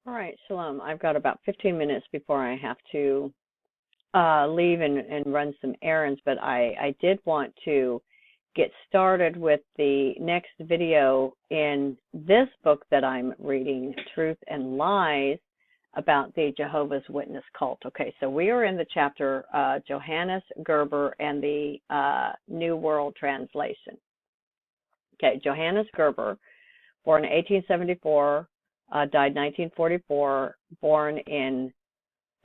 All right, Shalom. I've got about 15 minutes before I have to leave and run some errands, but I did want to get started with the next video in this book that I'm reading, Truth and Lies, about the Jehovah's Witness cult. Okay, so we are in the chapter Johannes Gerber and the New World Translation. Okay, Johannes Gerber, born in 1874, died 1944, born in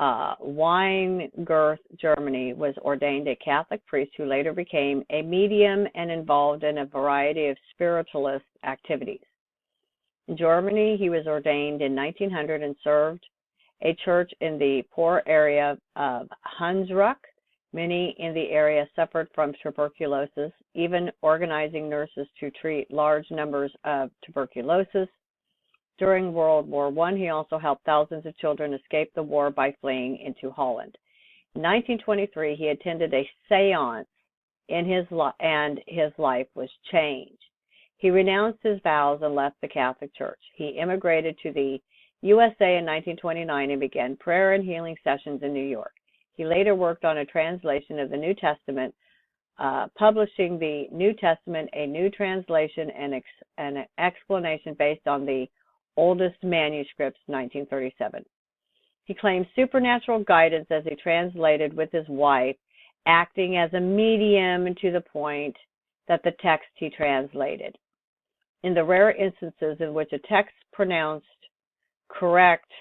Weingarth, Germany, was ordained a Catholic priest who later became a medium and involved in a variety of spiritualist activities. In Germany, he was ordained in 1900 and served a church in the poor area of Hunsrück. Many in the area suffered from tuberculosis, even organizing nurses to treat large numbers of tuberculosis. During World War I, he also helped thousands of children escape the war by fleeing into Holland. In 1923, he attended a séance and his life was changed. He renounced his vows and left the Catholic Church. He immigrated to the USA in 1929 and began prayer and healing sessions in New York. He later worked on a translation of the New Testament, publishing the New Testament, a new translation and an explanation based on the oldest manuscripts, 1937. He claimed supernatural guidance as he translated with his wife, acting as a medium to the point that the text he translated. In the rare instances in which a text pronounced correct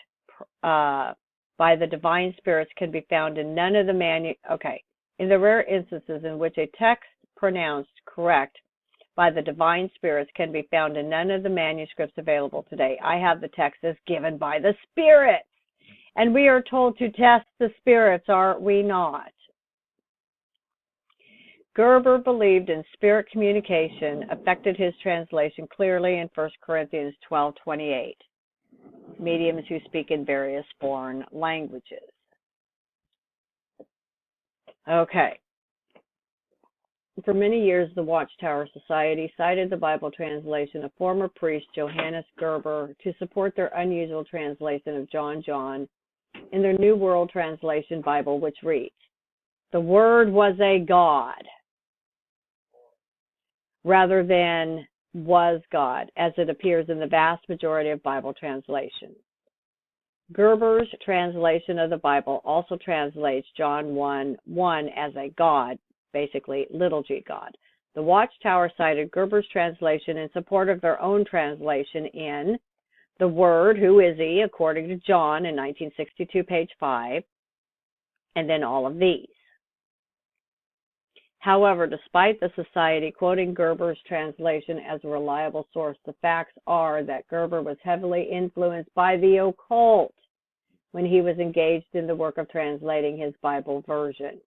by the divine spirits can be found in none of the In the rare instances in which a text pronounced correct by the divine spirits can be found in none of the manuscripts available today. I have the text as given by the spirits, and we are told to test the spirits, are we not? Gerber believed in spirit communication, affected his translation clearly in 1 Corinthians 12:28. Mediums who speak in various foreign languages. Okay. For many years, the Watchtower Society cited the Bible translation of former priest Johannes Gerber to support their unusual translation of John in their New World Translation Bible, which reads, "The Word was a God," rather than "was God," as it appears in the vast majority of Bible translations. Gerber's translation of the Bible also translates John 1:1 as a God, basically little g God. The Watchtower cited Gerber's translation in support of their own translation in The Word, Who Is He, according to John in 1962, page 5, and then all of these. However, despite the Society quoting Gerber's translation as a reliable source, the facts are that Gerber was heavily influenced by the occult when he was engaged in the work of translating his Bible version.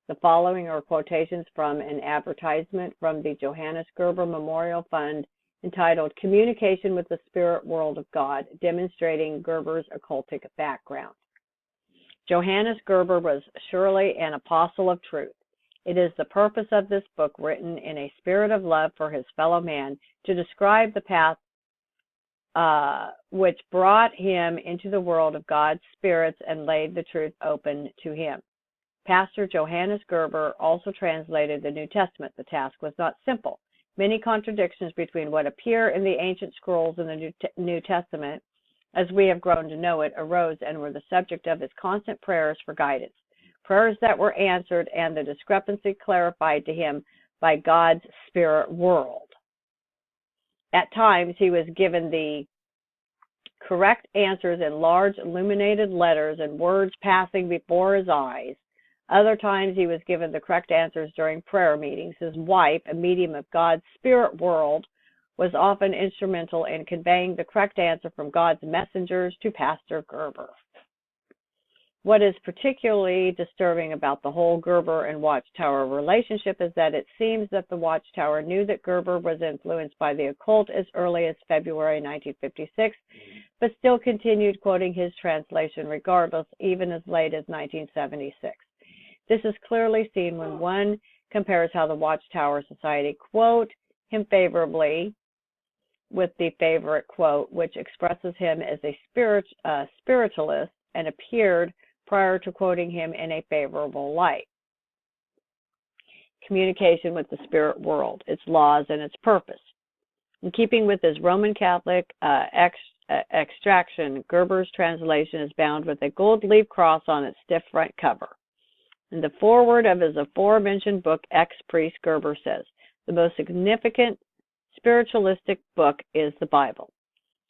The following are quotations from an advertisement from the Johannes Gerber Memorial Fund entitled "Communication with the Spirit World of God," demonstrating Gerber's occultic background. Johannes Gerber was surely an apostle of truth. It is the purpose of this book, written in a spirit of love for his fellow man, to describe the path which brought him into the world of God's spirits and laid the truth open to him. Pastor Johannes Gerber also translated the New Testament. The task was not simple. Many contradictions between what appear in the ancient scrolls in the New Testament, as we have grown to know it, arose and were the subject of his constant prayers for guidance. Prayers that were answered and the discrepancy clarified to him by God's spirit world. At times, he was given the correct answers in large illuminated letters and words passing before his eyes. Other times, he was given the correct answers during prayer meetings. His wife, a medium of God's spirit world, was often instrumental in conveying the correct answer from God's messengers to Pastor Gerber. What is particularly disturbing about the whole Gerber and Watchtower relationship is that it seems that the Watchtower knew that Gerber was influenced by the occult as early as February 1956, but still continued quoting his translation regardless, even as late as 1976. This is clearly seen when one compares how the Watchtower Society quote him favorably with the favorite quote, which expresses him as a spiritualist and appeared prior to quoting him in a favorable light. Communication with the spirit world, its laws, and its purpose. In keeping with his Roman Catholic extraction, Gerber's translation is bound with a gold leaf cross on its stiff front cover. In the foreword of his aforementioned book, Ex-Priest, Gerber says, the most significant spiritualistic book is the Bible.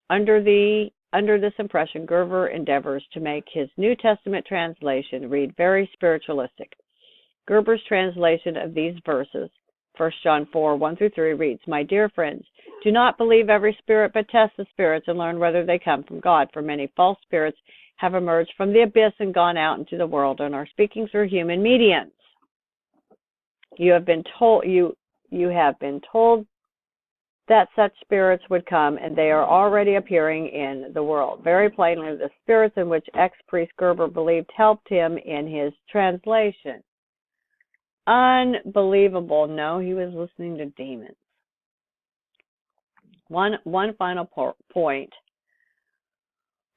Under this impression, Gerber endeavors to make his New Testament translation read very spiritualistic. Gerber's translation of these verses, 1 John 4, 1-3, reads, "My dear friends, do not believe every spirit, but test the spirits and learn whether they come from God. For many false spirits have emerged from the abyss and gone out into the world and are speaking through human mediums. You have been told that such spirits would come, and they are already appearing in the world." Very plainly, the spirits in which ex-priest Gerber believed helped him in his translation. Unbelievable. No, he was listening to demons. One final point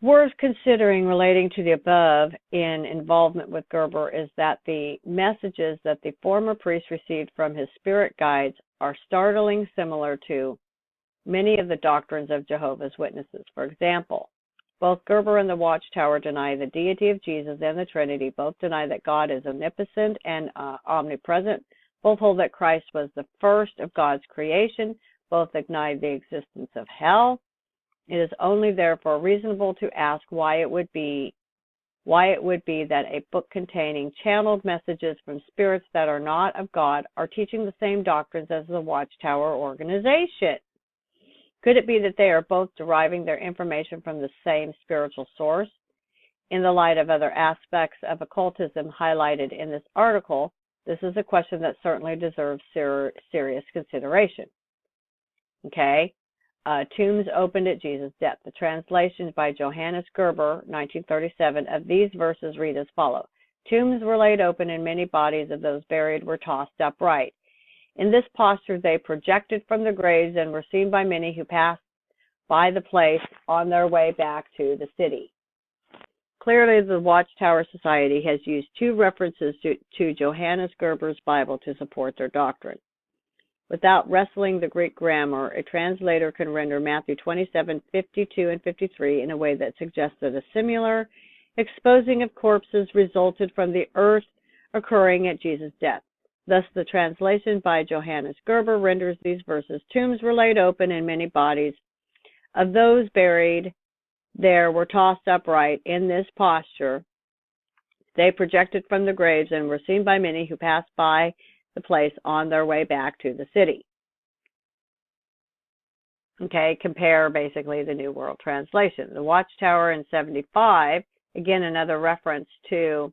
worth considering relating to the above in involvement with Gerber is that the messages that the former priest received from his spirit guides are startlingly similar to many of the doctrines of Jehovah's Witnesses. For example, both Gerber and the Watchtower deny the deity of Jesus and the Trinity. Both deny that God is omnipotent and omnipresent. Both hold that Christ was the first of God's creation. Both deny the existence of hell. It is only therefore reasonable to ask why it would be that a book containing channeled messages from spirits that are not of God are teaching the same doctrines as the Watchtower organization. Could it be that they are both deriving their information from the same spiritual source? In the light of other aspects of occultism highlighted in this article, this is a question that certainly deserves serious consideration. Okay, tombs opened at Jesus' death. The translations by Johannes Gerber, 1937, of these verses read as follows. Tombs were laid open, and many bodies of those buried were tossed upright. In this posture they projected from the graves and were seen by many who passed by the place on their way back to the city. Clearly, the Watchtower Society has used two references to Johannes Gerber's Bible to support their doctrine. Without wrestling the Greek grammar, a translator can render Matthew 27:52 and 53 in a way that suggests that a similar exposing of corpses resulted from the earth occurring at Jesus' death. Thus, the translation by Johannes Gerber renders these verses, tombs were laid open and many bodies of those buried there were tossed upright. In this posture, they projected from the graves and were seen by many who passed by the place on their way back to the city. Okay, compare basically the New World Translation. The Watchtower in 75, again another reference to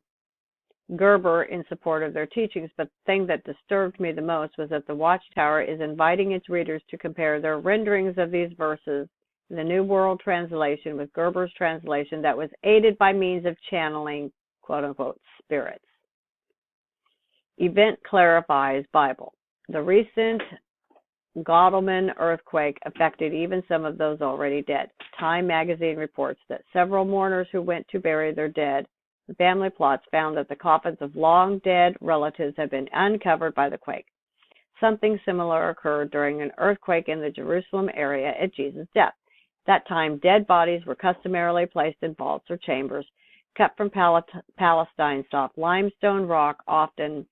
Gerber in support of their teachings, but the thing that disturbed me the most was that the Watchtower is inviting its readers to compare their renderings of these verses, the New World Translation, with Gerber's translation that was aided by means of channeling, quote-unquote, spirits. Event clarifies Bible. The recent Godalming earthquake affected even some of those already dead. Time magazine reports that several mourners who went to bury their dead in family plots found that the coffins of long-dead relatives had been uncovered by the quake. Something similar occurred during an earthquake in the Jerusalem area at Jesus' death. At that time, dead bodies were customarily placed in vaults or chambers cut from Palestine soft limestone rock, often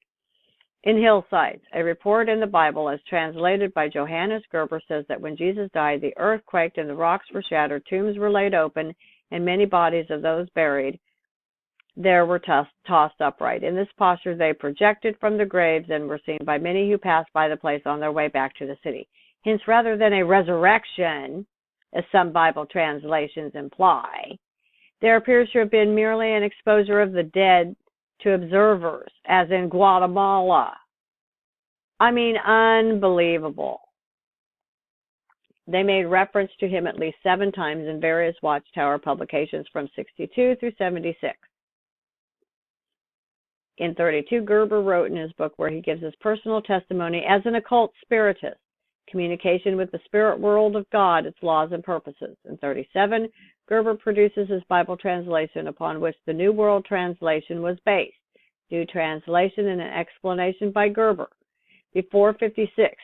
in hillsides. A report in the Bible, as translated by Johannes Gerber, says that when Jesus died, the earth quaked and the rocks were shattered, tombs were laid open, and many bodies of those buried there were tossed upright. In this posture, they projected from the graves and were seen by many who passed by the place on their way back to the city. Hence, rather than a resurrection, as some Bible translations imply, there appears to have been merely an exposure of the dead to observers, as in Guatemala. I mean, unbelievable. They made reference to him at least 7 times in various Watchtower publications from 62 through 76. In 32, Gerber wrote in his book where he gives his personal testimony as an occult spiritist. Communication with the spirit world of God, its laws and purposes. And 37, Gerber produces his Bible translation upon which the New World Translation was based. New translation and an explanation by Gerber. Before 56,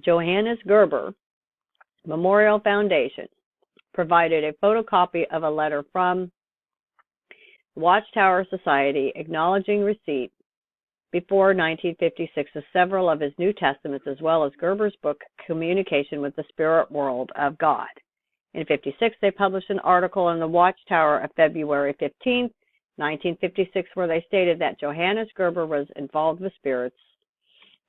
Johannes Gerber Memorial Foundation provided a photocopy of a letter from Watchtower Society acknowledging receipt before 1956 of several of his New Testaments, as well as Gerber's book, Communication with the Spirit World of God. In 56, they published an article in the Watchtower of February 15, 1956, where they stated that Johannes Gerber was involved with spirits,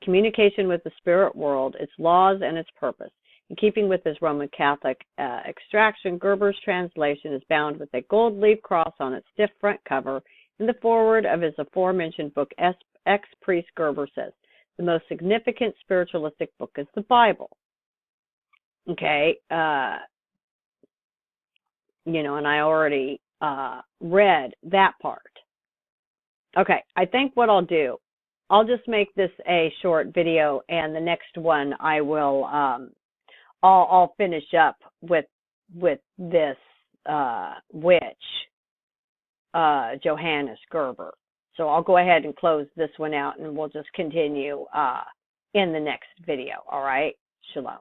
communication with the spirit world, its laws, and its purpose. In keeping with his Roman Catholic extraction, Gerber's translation is bound with a gold leaf cross on its stiff front cover. In the foreword of his aforementioned book, ex-priest Gerber says, the most significant spiritualistic book is the Bible. Okay, and I already read that part. Okay, I think what I'll do, I'll just make this a short video, and the next one I will, I'll finish up with this witch, Johannes Gerber. So I'll go ahead and close this one out, and we'll just continue in the next video. All right? Shalom.